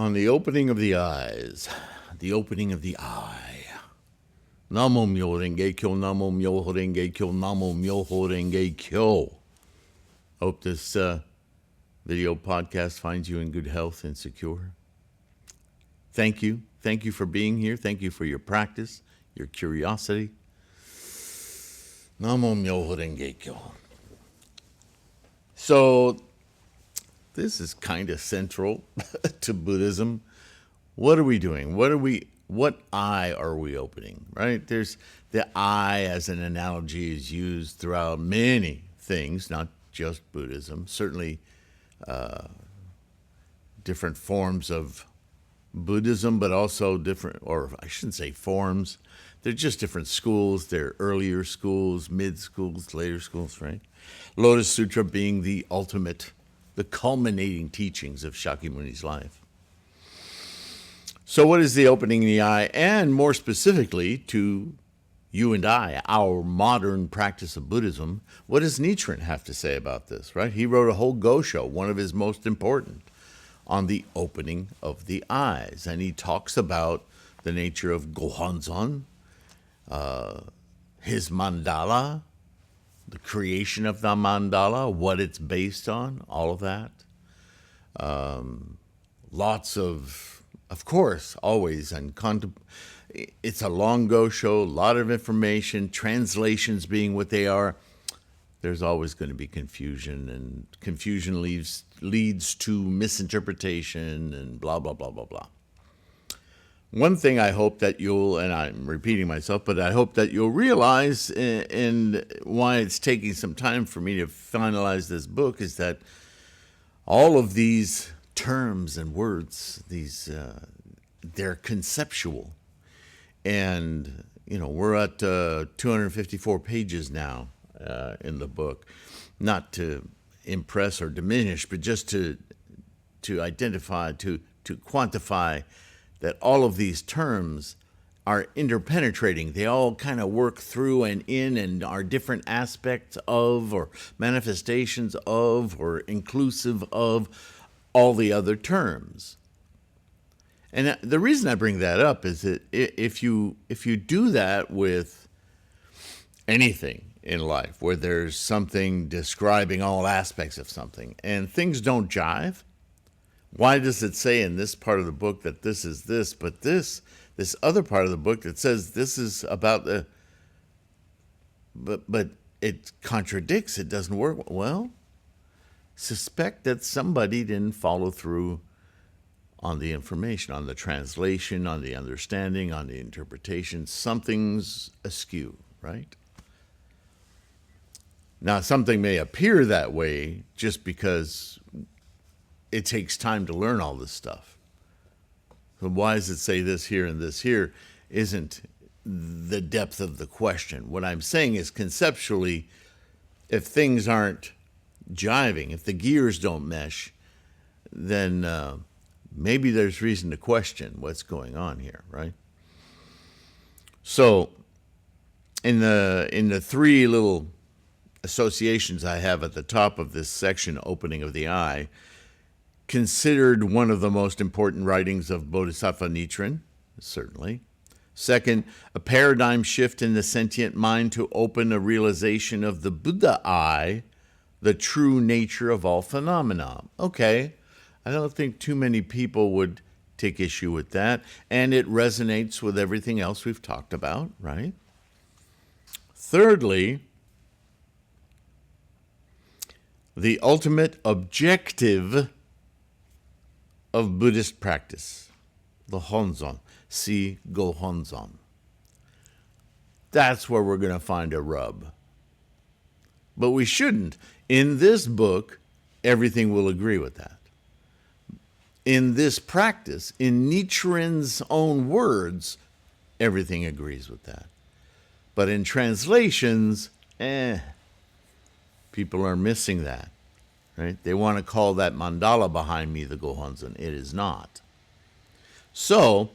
On the opening of the eyes, the opening of the eye. Namo Myoho Renge Kyo, Namo Myoho Renge Kyo, Namo Myoho Renge Kyo. Hope this video podcast finds you in good health and secure. Thank you. Thank you for being here. Thank you for your practice, your curiosity. Namo Myoho Renge Kyo. So, this is kind of central to Buddhism. What are we doing? What eye are we opening, right? There's the eye as an analogy is used throughout many things, not just Buddhism. Certainly different forms of Buddhism, but also different, or I shouldn't say forms. They're just different schools. They're earlier schools, mid schools, later schools, right? Lotus Sutra being the ultimate, the culminating teachings of Shakyamuni's life. So what is the opening in the eye? And more specifically to you and I, our modern practice of Buddhism, what does Nichiren have to say about this, right? He wrote a whole Gosho, one of his most important, on the opening of the eyes. And he talks about the nature of GoHonzon, his mandala, the creation of the mandala, what it's based on, all of that. Lots of course, always, and it's a long Gosho, a lot of information, translations being what they are. There's always going to be confusion, and confusion leads to misinterpretation and blah, blah, blah, blah, blah. One thing I hope that you'll, and I'm repeating myself, but I hope that you'll realize, and why it's taking some time for me to finalize this book, is that all of these terms and words, they're conceptual. And, we're at 254 pages now in the book, not to impress or diminish, but just to identify, to quantify that all of these terms are interpenetrating. They all kind of work through and in and are different aspects of, or manifestations of, or inclusive of all the other terms. And the reason I bring that up is that if you do that with anything in life, where there's something describing all aspects of something, and things don't jive, why does it say in this part of the book that this is this, but this other part of the book that says this is about the, but it contradicts, it doesn't work? Well, suspect that somebody didn't follow through on the information, on the translation, on the understanding, on the interpretation. Something's askew, right? Now, something may appear that way just because it takes time to learn all this stuff. So why does it say this here and this here isn't the depth of the question. What I'm saying is conceptually, if things aren't jiving, if the gears don't mesh, then maybe there's reason to question what's going on here, right? So in the three little associations I have at the top of this section, opening of the eye, considered one of the most important writings of Bodhisattva Nichiren, certainly. Second, a paradigm shift in the sentient mind to open a realization of the Buddha eye, the true nature of all phenomena. Okay, I don't think too many people would take issue with that, and it resonates with everything else we've talked about, right? Thirdly, the ultimate objective of Buddhist practice, the Honzon. See GoHonzon. That's where we're going to find a rub. But we shouldn't. In this book, everything will agree with that. In this practice, in Nichiren's own words, everything agrees with that. But in translations, people are missing that. Right? They want to call that mandala behind me the GoHonzon. It is not. So,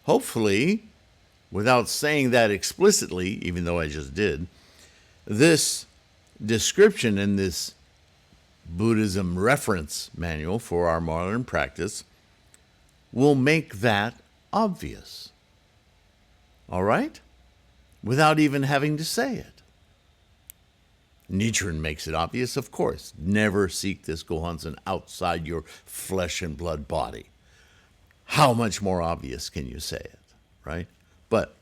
hopefully, without saying that explicitly, even though I just did, this description in this Buddhism reference manual for our modern practice will make that obvious. All right? Without even having to say it. Nichiren makes it obvious, of course. Never seek this GoHonzon outside your flesh and blood body. How much more obvious can you say it, right? But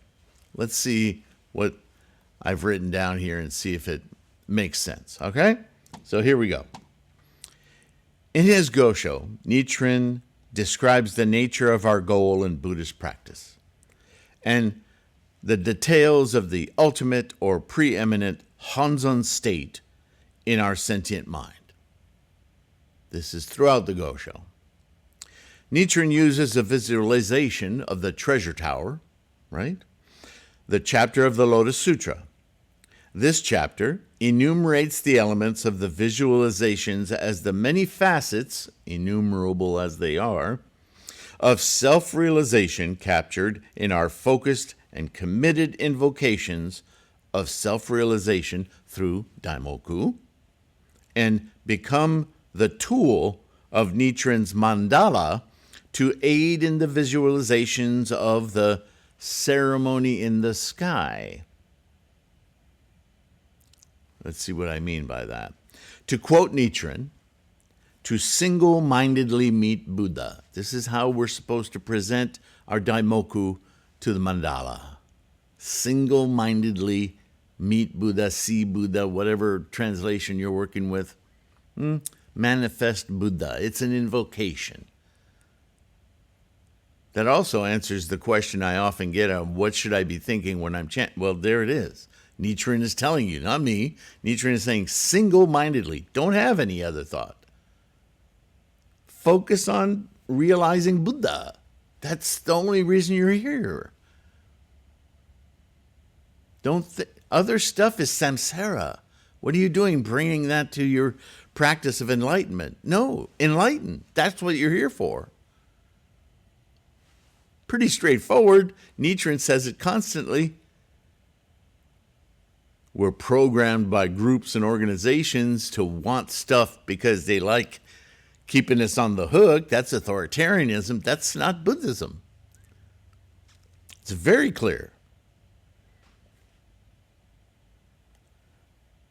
let's see what I've written down here and see if it makes sense, okay? So here we go. In his Gosho, Nichiren describes the nature of our goal in Buddhist practice and the details of the ultimate or preeminent Honzon state in our sentient mind. This is throughout the Gosho. Nichiren uses a visualization of the treasure tower, right? The chapter of the Lotus Sutra. This chapter enumerates the elements of the visualizations as the many facets, innumerable as they are, of self-realization captured in our focused and committed invocations of self-realization through Daimoku, and become the tool of Nichiren's mandala to aid in the visualizations of the ceremony in the sky. Let's see what I mean by that. To quote Nichiren, to single-mindedly meet Buddha. This is how we're supposed to present our Daimoku to the mandala. Single-mindedly meet Buddha, see Buddha, whatever translation you're working with. Manifest Buddha. It's an invocation. That also answers the question I often get of what should I be thinking when I'm chanting? Well, there it is. Nichiren is telling you, not me. Nichiren is saying single-mindedly. Don't have any other thought. Focus on realizing Buddha. That's the only reason you're here. Other stuff is samsara. What are you doing bringing that to your practice of enlightenment? No, enlighten. That's what you're here for. Pretty straightforward. Nichiren says it constantly. We're programmed by groups and organizations to want stuff because they like keeping us on the hook. That's authoritarianism. That's not Buddhism. It's very clear.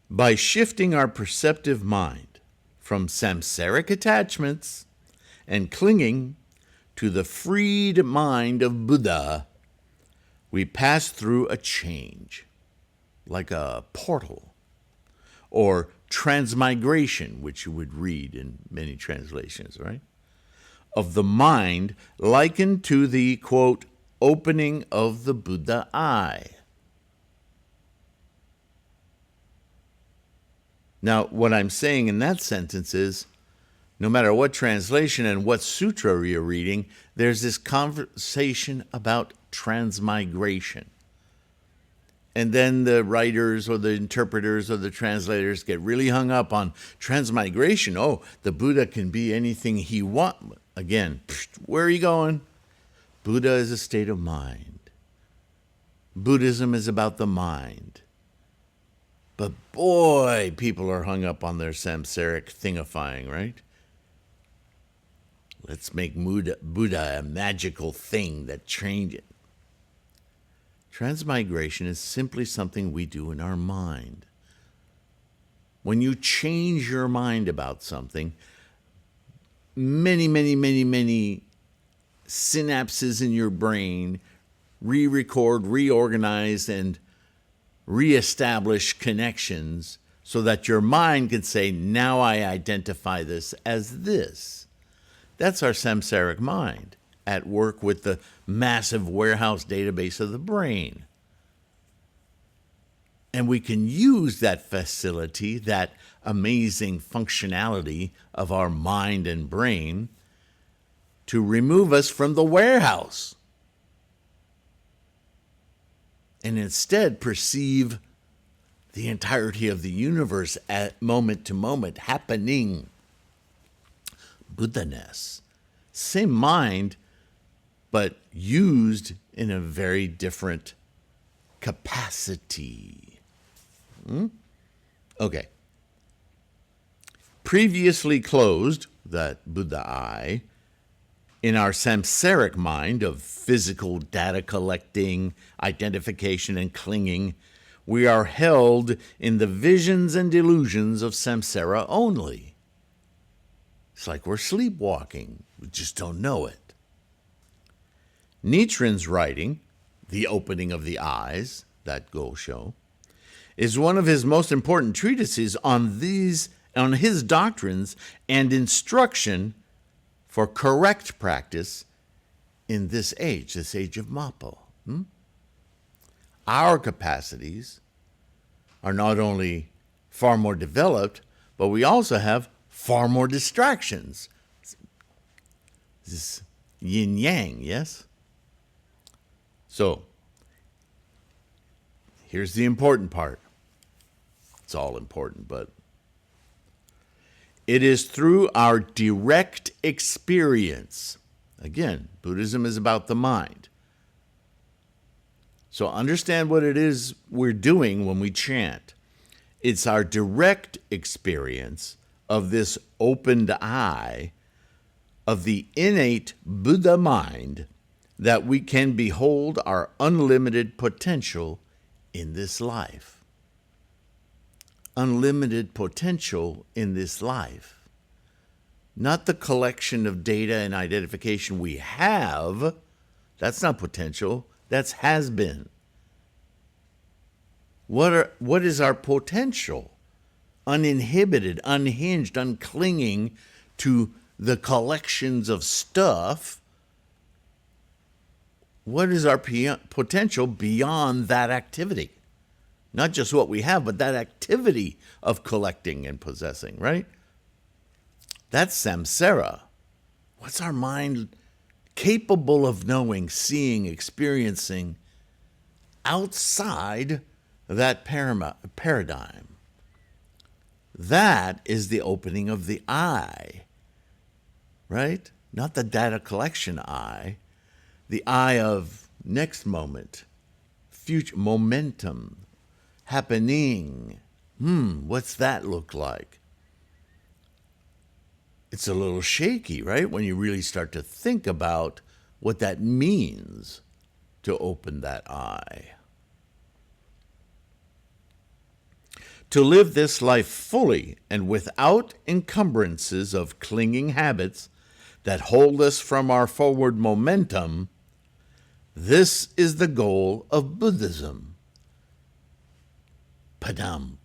By shifting our perceptive mind from samsaric attachments and clinging to the freed mind of Buddha, we pass through a change, like a portal, or transmigration, which you would read in many translations, right? Of the mind likened to the, quote, opening of the Buddha eye. Now, what I'm saying in that sentence is, no matter what translation and what sutra you're reading, there's this conversation about transmigration. And then the writers or the interpreters or the translators get really hung up on transmigration. Oh, the Buddha can be anything he wants. Again, where are you going? Buddha is a state of mind. Buddhism is about the mind. But boy, people are hung up on their samsaric thingifying, right? Let's make Buddha a magical thing that changes. Transmigration is simply something we do in our mind. When you change your mind about something, many synapses in your brain re-record, reorganize, and reestablish connections so that your mind can say, now I identify this as this. That's our samsaric mind at work with the massive warehouse database of the brain. And we can use that facility, that amazing functionality of our mind and brain to remove us from the warehouse and instead perceive the entirety of the universe at moment to moment happening. Buddha-ness. Same mind, but used in a very different capacity. Okay. Previously closed, that Buddha eye, In our samsaric mind of physical data collecting, identification, and clinging, we are held in the visions and delusions of samsara only. It's like we're sleepwalking. We just don't know it. Nichiren's writing, The Opening of the Eyes, that Go-sho, is one of his most important treatises on his doctrines and instruction for correct practice in this age of Mappo. Our capacities are not only far more developed, but we also have far more distractions. This yin-yang, yes? So, here's the important part. It's all important, but it is through our direct experience. Again, Buddhism is about the mind. So understand what it is we're doing when we chant. It's our direct experience of this opened eye of the innate Buddha mind that we can behold our unlimited potential in this life. Unlimited potential in this life. Not the collection of data and identification we have. That's not potential. That's has been. What is our potential? Uninhibited, unhinged, unclinging to the collections of stuff. What is our potential beyond that activity? Not just what we have, but that activity of collecting and possessing, right? That's samsara. What's our mind capable of knowing, seeing, experiencing outside that paradigm? That is the opening of the eye, right? Not the data collection eye, the eye of next moment, future momentum, happening. What's that look like? It's a little shaky, right? When you really start to think about what that means to open that eye. To live this life fully and without encumbrances of clinging habits that hold us from our forward momentum, this is the goal of Buddhism. Padam.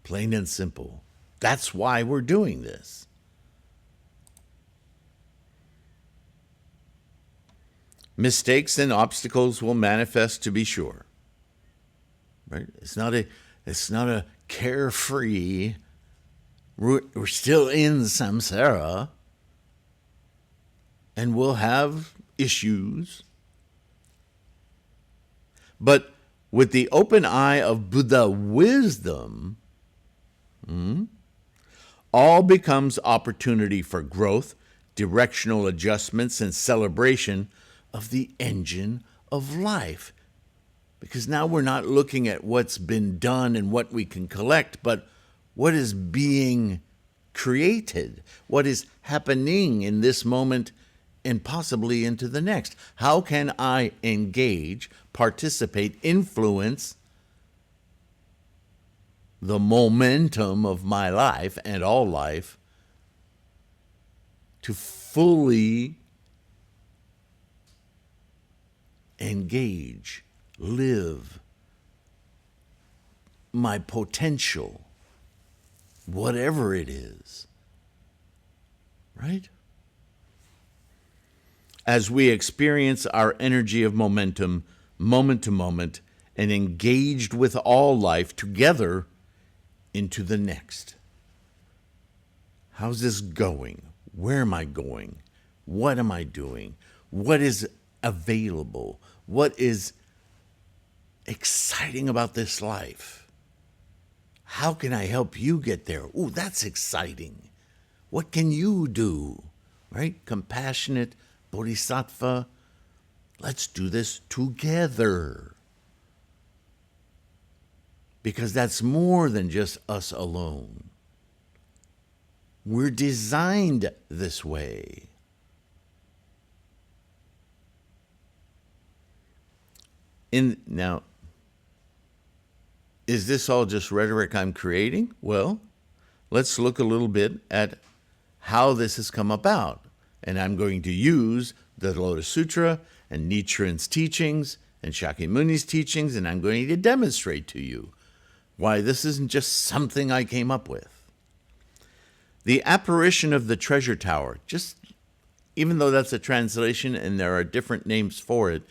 Plain and simple. That's why we're doing this. Mistakes and obstacles will manifest, to be sure. Right? It's not a carefree. We're still in samsara, and we'll have issues. But with the open eye of Buddha wisdom, all becomes opportunity for growth, directional adjustments, and celebration of the engine of life. Because now we're not looking at what's been done and what we can collect, but what is being created, what is happening in this moment and possibly into the next. How can I engage, participate, influence the momentum of my life and all life to fully engage, live my potential, whatever it is, right? As we experience our energy of momentum, moment to moment, and engaged with all life together into the next. How's this going? Where am I going? What am I doing? What is available? What is exciting about this life? How can I help you get there? Ooh, that's exciting. What can you do? Right? Compassionate, bodhisattva. Let's do this together. Because that's more than just us alone. We're designed this way. Now, is this all just rhetoric I'm creating? Well, let's look a little bit at how this has come about. And I'm going to use the Lotus Sutra and Nichiren's teachings and Shakyamuni's teachings, and I'm going to demonstrate to you why this isn't just something I came up with. The apparition of the treasure tower, even though that's a translation and there are different names for it,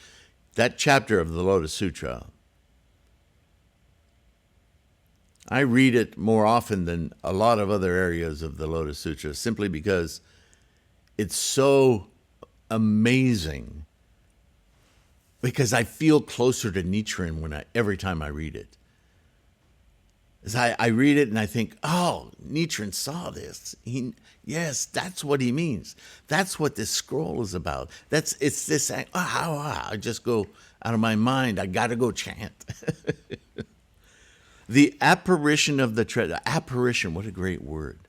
that chapter of the Lotus Sutra, I read it more often than a lot of other areas of the Lotus Sutra simply because it's so amazing, because I feel closer to Nichiren every time I read it. As I read it and I think, oh, Nichiren saw this. Yes, that's what he means. That's what this scroll is about. It's this. I just go out of my mind. I got to go chant. The apparition of the treasure. Apparition, what a great word.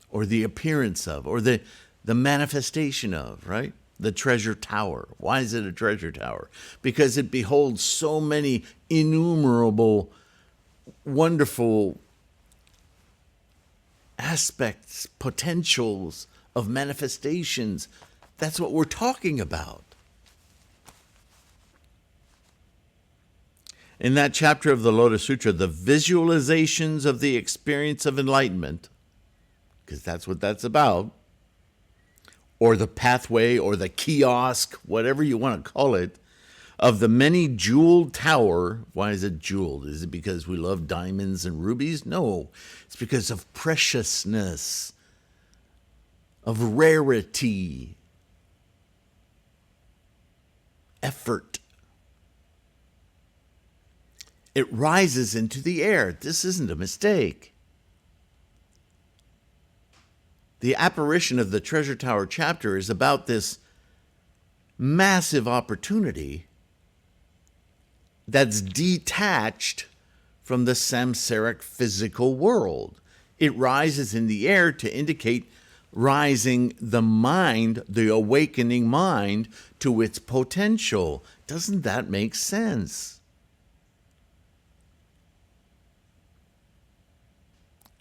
Or the appearance of, or the manifestation of, right? The treasure tower. Why is it a treasure tower? Because it beholds so many innumerable, wonderful aspects, potentials of manifestations. That's what we're talking about. In that chapter of the Lotus Sutra, the visualizations of the experience of enlightenment, because that's what that's about, or the pathway, or the kiosk, whatever you want to call it, of the many jeweled tower. Why is it jeweled? Is it because we love diamonds and rubies? No, it's because of preciousness, of rarity, effort. It rises into the air. This isn't a mistake. The apparition of the Treasure Tower chapter is about this massive opportunity that's detached from the samsaric physical world. It rises in the air to indicate rising the mind, the awakening mind, to its potential. Doesn't that make sense?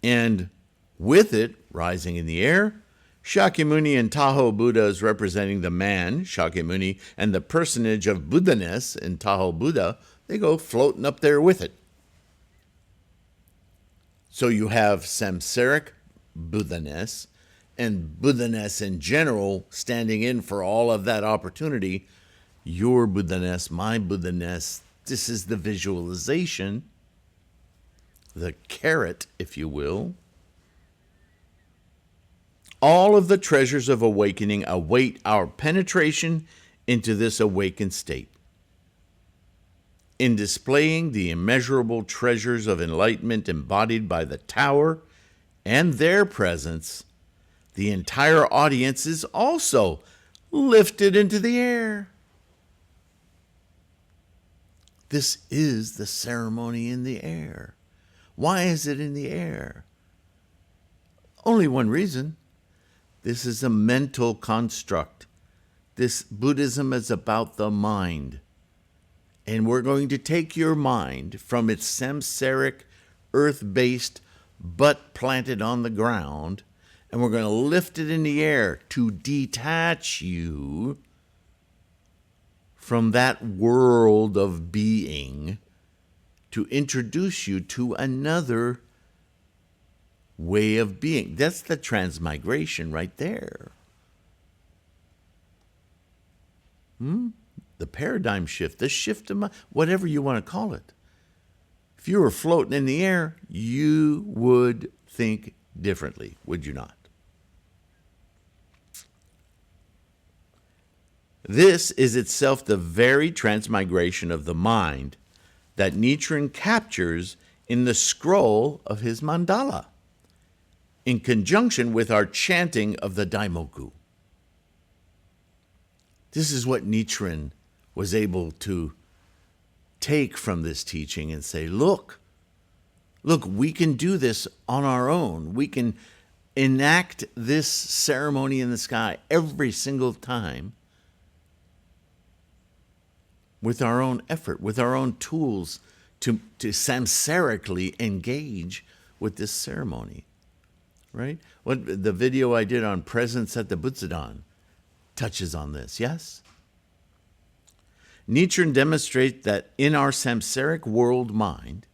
And with it, rising in the air, Shakyamuni and Tahoe Buddhas representing the man, Shakyamuni, and the personage of Buddha-ness in Tahoe Buddha, they go floating up there with it. So you have samsaric Buddha-ness and Buddha-ness in general standing in for all of that opportunity. Your Buddha-ness, my Buddha-ness, this is the visualization, the carrot, if you will. All of the treasures of awakening await our penetration into this awakened state. In displaying the immeasurable treasures of enlightenment embodied by the tower and their presence, the entire audience is also lifted into the air. This is the ceremony in the air. Why is it in the air? Only one reason. This is a mental construct. This Buddhism is about the mind. And we're going to take your mind from its samsaric, earth-based, butt planted on the ground, and we're going to lift it in the air to detach you from that world of being, to introduce you to another way of being. That's the transmigration right there. The paradigm shift, the shift of mind, whatever you want to call it. If you were floating in the air, you would think differently, would you not? This is itself the very transmigration of the mind that Nichiren captures in the scroll of his mandala, in conjunction with our chanting of the Daimoku. This is what Nichiren was able to take from this teaching and say, look, we can do this on our own. We can enact this ceremony in the sky every single time with our own effort, with our own tools to samsarically engage with this ceremony, right? What the video I did on presence at the Butsudan touches on this, yes? Nichiren demonstrates that in our samsaric world mind,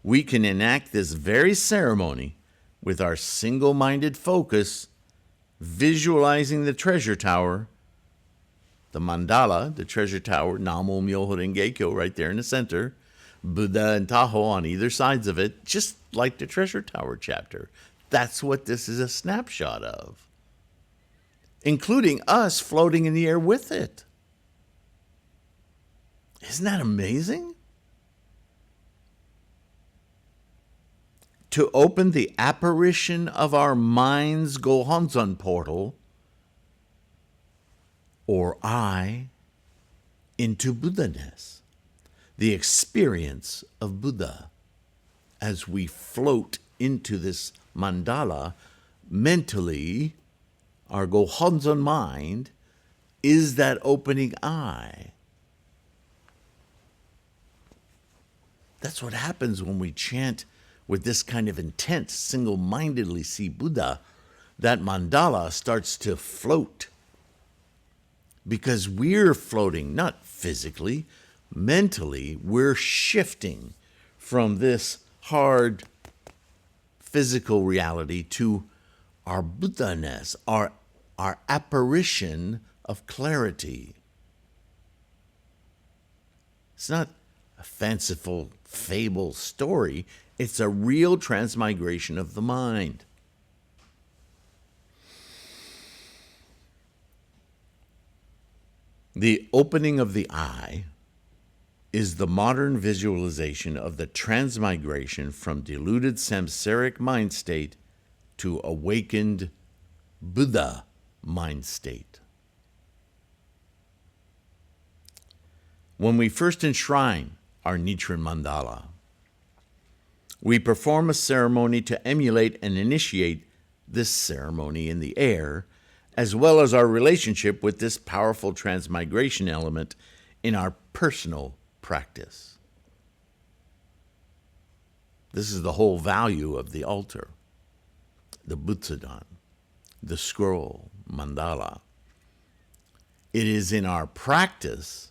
we can enact this very ceremony with our single-minded focus, visualizing the treasure tower, the mandala, the treasure tower, Namo Myoho Renge Kyo right there in the center, Buddha and Tahoe on either sides of it, just like the treasure tower chapter. That's what this is a snapshot of, including us floating in the air with it. Isn't that amazing? To open the apparition of our mind's GoHonzon portal, or I, into Buddha-ness, the experience of Buddha, as we float into this mandala mentally, our GoHonzon-mind is that opening eye. That's what happens when we chant with this kind of intent, single-mindedly see Buddha. That mandala starts to float because we're floating, not physically, mentally. We're shifting from this hard physical reality to our Buddha-ness, our apparition of clarity. It's not a fanciful fable story. It's a real transmigration of the mind. The opening of the eye is the modern visualization of the transmigration from deluded samsaric mind state to awakened Buddha mind state. When we first enshrine our Nichiren mandala, we perform a ceremony to emulate and initiate this ceremony in the air, as well as our relationship with this powerful transmigration element in our personal practice. This is the whole value of the altar, the Butsudan, the scroll, mandala. It is in our practice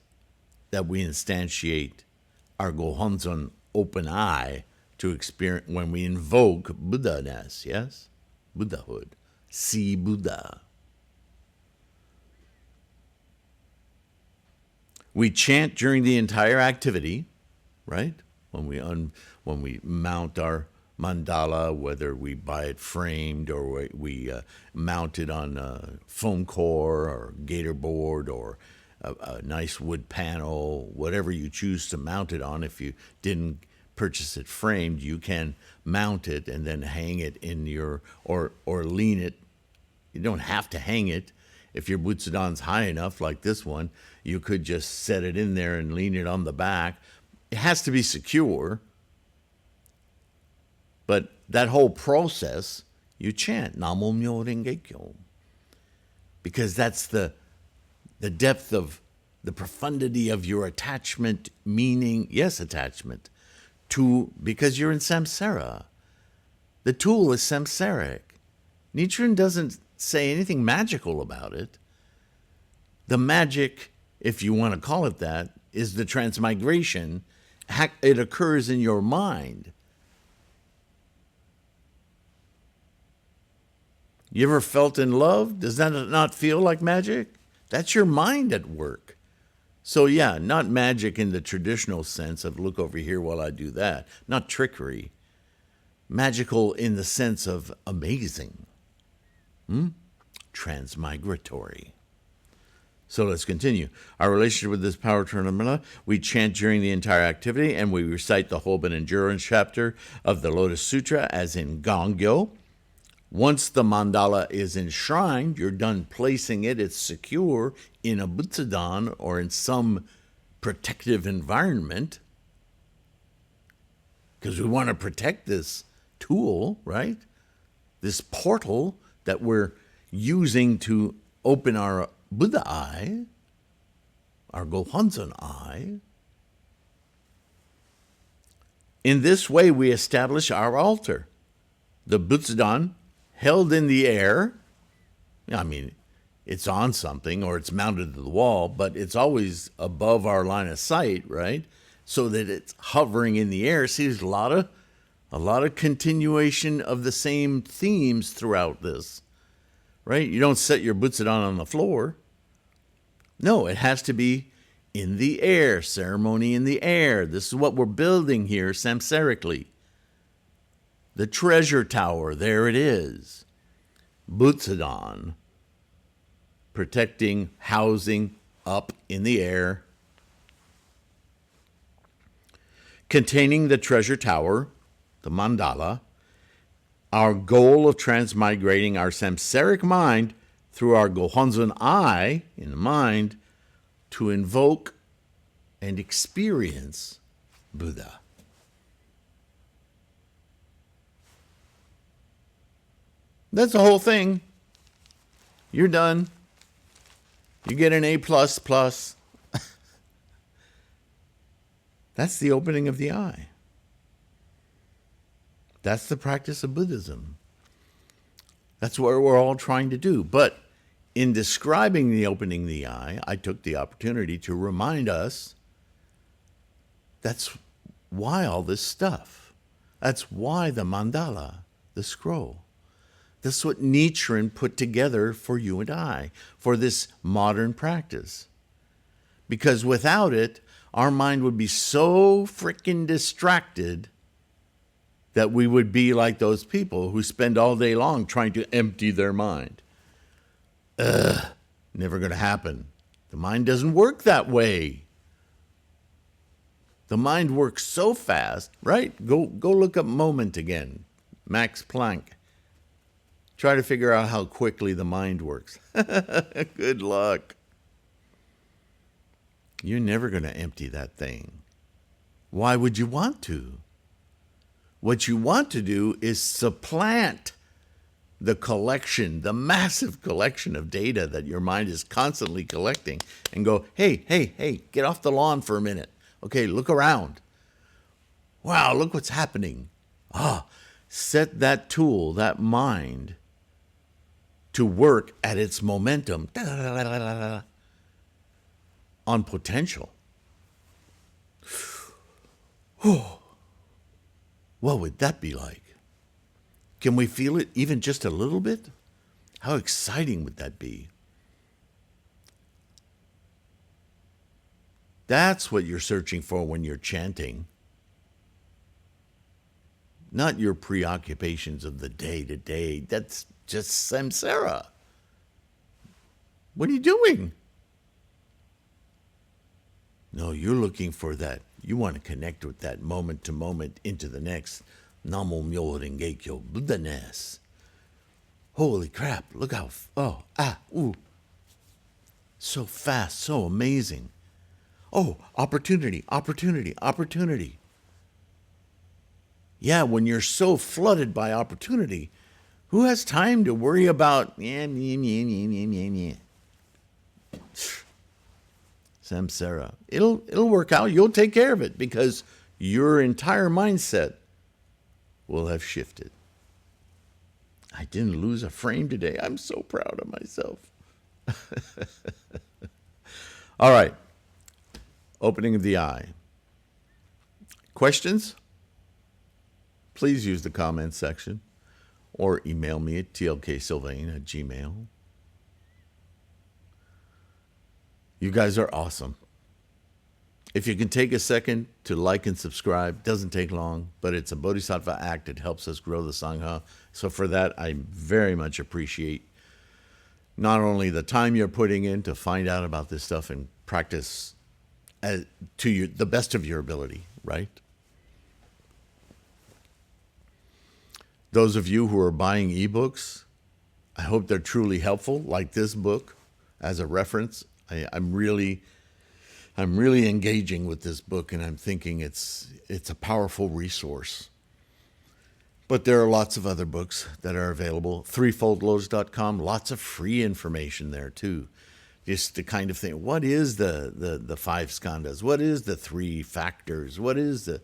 that we instantiate our GoHonzon open eye to experience when we invoke Buddha-ness, yes? Buddhahood. See Buddha. We chant during the entire activity, right? When we mount our mandala, whether we buy it framed or we mount it on a foam core or gator board or a nice wood panel, whatever you choose to mount it on. If you didn't purchase it framed, you can mount it and then hang it in your, or lean it. You don't have to hang it. If your Butsudan's high enough, like this one, you could just set it in there and lean it on the back. It has to be secure, but that whole process, you chant Namo Myoho Renge Kyo, because that's the depth of the profundity of your attachment, meaning, yes, attachment, to, because you're in samsara. The tool is samsaric. Nichiren doesn't say anything magical about it. The magic, if you want to call it that, is the transmigration. It occurs in your mind. You ever felt in love? Does that not feel like magic? That's your mind at work. So yeah, not magic in the traditional sense of look over here while I do that. Not trickery. Magical in the sense of amazing. Transmigratory. So let's continue. Our relationship with this power tournament, we chant during the entire activity, and we recite the Hoban Endurance chapter of the Lotus Sutra as in Gongyo. Once the mandala is enshrined, you're done placing it, it's secure in a Butsudan or in some protective environment, because we want to protect this tool, right? This portal that we're using to open our Buddha eye, our GoHonzon-mind. In this way, we establish our altar. The Butsudan held in the air. I mean, it's on something or it's mounted to the wall, but it's always above our line of sight, right? So that it's hovering in the air. See, there's a lot of continuation of the same themes throughout this, right? You don't set your Butsudan on the floor. No, it has to be in the air, ceremony in the air. This is what we're building here samsarically. The treasure tower, there it is. Butsudan, protecting, housing up in the air. Containing the treasure tower, the mandala, our goal of transmigrating our samsaric mind through our GoHonzon I in the mind to invoke and experience Buddha. That's the whole thing. You're done. You get an A++. That's the opening of the eye. That's the practice of Buddhism. That's what we're all trying to do. But in describing the opening of the eye, I took the opportunity to remind us that's why all this stuff. That's why the mandala, the scroll. That's what Nichiren put together for you and I, for this modern practice. Because without it, our mind would be so freaking distracted that we would be like those people who spend all day long trying to empty their mind. Never going to happen. The mind doesn't work that way. The mind works so fast, right? Go look up moment again. Max Planck. Try to figure out how quickly the mind works. Good luck. You're never going to empty that thing. Why would you want to? What you want to do is supplant the collection, the massive collection of data that your mind is constantly collecting and go, hey, get off the lawn for a minute. Okay, look around. Wow, look what's happening. Set that tool, that mind, to work at its momentum on potential. What would that be like? Can we feel it even just a little bit? How exciting would that be? That's what you're searching for when you're chanting. Not your preoccupations of the day-to-day. That's just samsara. What are you doing? No, you're looking for that. You want to connect with that moment to moment into the next. Namo Myoho Renge Kyo Buddha-ness. Holy crap, look how, so fast, so amazing. Oh, opportunity. Yeah, when you're so flooded by opportunity, who has time to worry about samsara? It'll work out. You'll take care of it because your entire mindset will have shifted. I didn't lose a frame today. I'm so proud of myself. All right. Opening of the eye. Questions? Please use the comments section or email me at tlksylvain@gmail.com. You guys are awesome. If you can take a second to like and subscribe, doesn't take long, but it's a bodhisattva act. It helps us grow the Sangha. So for that, I very much appreciate not only the time you're putting in to find out about this stuff and practice to the best of your ability, right? Those of you who are buying ebooks, I hope they're truly helpful, like this book as a reference. I'm really engaging with this book, and I'm thinking it's a powerful resource. But there are lots of other books that are available. Threefold Lotus.com, lots of free information there too. Just to kind of think, what is the five skandhas? What is the three factors? What is the...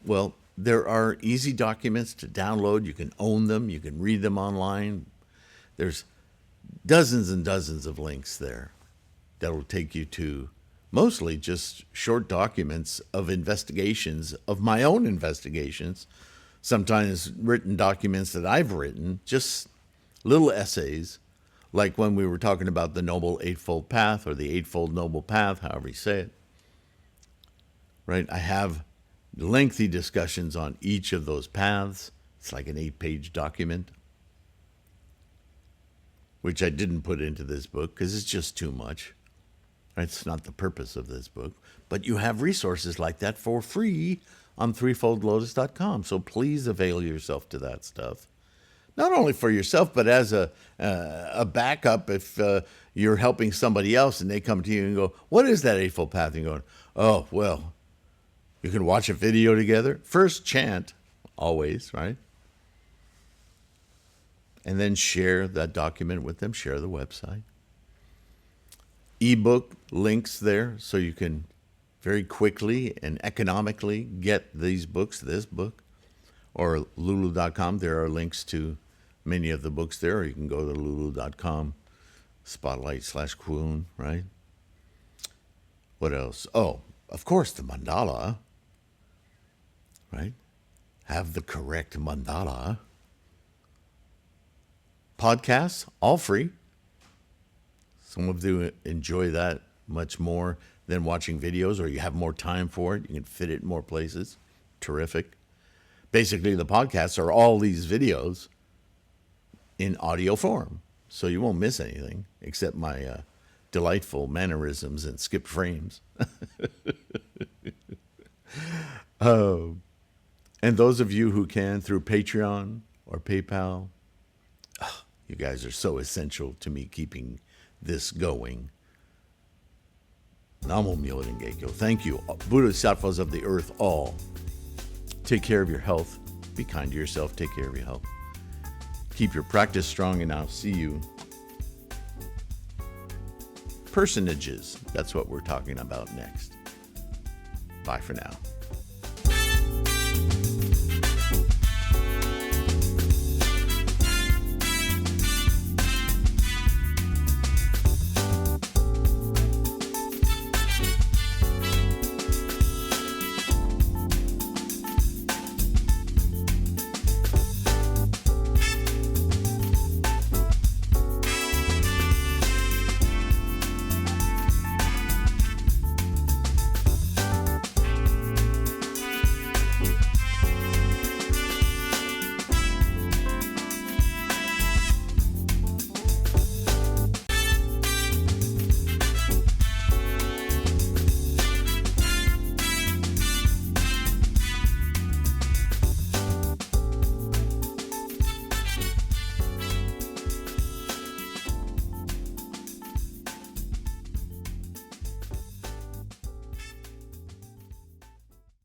Well, there are easy documents to download. You can own them. You can read them online. There's dozens and dozens of links there that will take you to mostly just short documents of investigations, of my own investigations, sometimes written documents that I've written, just little essays, like when we were talking about the Noble Eightfold Path or the Eightfold Noble Path, however you say it. Right? I have lengthy discussions on each of those paths. It's like an 8-page document, which I didn't put into this book because it's just too much. It's not the purpose of this book. But you have resources like that for free on threefoldlotus.com. So please avail yourself to that stuff. Not only for yourself, but as a backup if you're helping somebody else and they come to you and go, what is that Eightfold Path? And you're going, oh, well, you can watch a video together. First chant, always, right? And then share that document with them, share the website. Ebook links there so you can very quickly and economically get these books, this book. Or lulu.com, there are links to many of the books there. Or you can go to lulu.com, spotlight/Kuun, right? What else? Oh, of course, the mandala, right? Have the correct mandala. Podcasts, all free. Some of you enjoy that much more than watching videos, or you have more time for it. You can fit it in more places. Terrific. Basically, the podcasts are all these videos in audio form, so you won't miss anything except my delightful mannerisms and skipped frames. And those of you who can through Patreon or PayPal, you guys are so essential to me keeping this going. Namo Myoho Renge Kyo. Thank you, Bodhisattvas of the earth, all. Take care of your health. Be kind to yourself. Take care of your health. Keep your practice strong, and I'll see you. Personages. That's what we're talking about next. Bye for now.